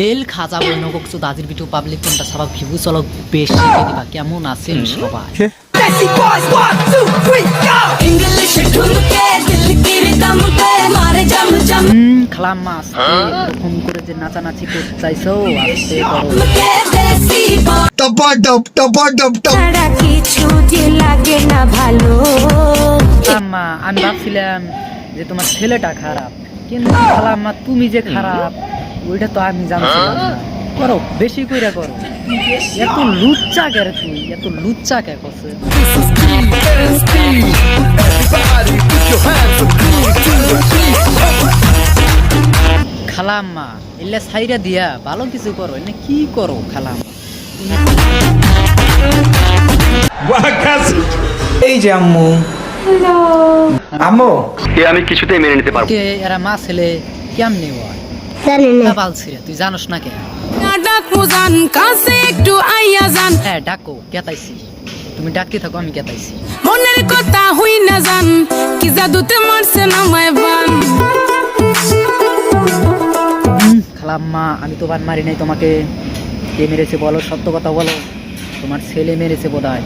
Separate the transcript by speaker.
Speaker 1: এল খাজা বই নগক তো দাদির ভিডিও পাবলিক কোনটা সবাই ভিউ চলো বেশি দিবা কেমন আছেন সবাই খালাম মাছ এরকম করে যে নাচানাচি করতে চাইছো আস্তে করো
Speaker 2: কিছু যে লাগে না ভালো।
Speaker 1: খালাম্মা আমি ভাবছিলাম যে তোমার ছেলেটা খারাপ কিন্তু খালাম্মা তুমি যে খারাপ ওইটা তো আমি জানছিলাম না। করো বেশি কইরা করো এত লুচ্চা কে রে তুই এত লুচ্চা কে করছে খালাম্মা এলে সাইরা দিয়া ভালো কিছু করো এনে কি করো খালাম্মা
Speaker 3: এই যে আম্মু আম্মু
Speaker 4: আমি কিছুতেই মেনে নিতে পারবো
Speaker 1: কে এরা মা ছেলে কেমনে হয়
Speaker 2: জানি না
Speaker 1: বালছি রে তুই জানোস না কে
Speaker 2: ডাকু জান কাছে একটু আইয়া জান
Speaker 1: হ্যাঁ ডাকো কেতাইছি তুমি ডাকতে থাকো আমি কেতাইছি
Speaker 2: মনের কথা হই না জান কি জাদুতে মারছে না মায় বান।
Speaker 1: খালাম্মা আমি তো বান মারি নাই তোমাকে কে মেরেছে বলো সত্য কথা বলো তোমার ছেলে মেরেছে বোধহয়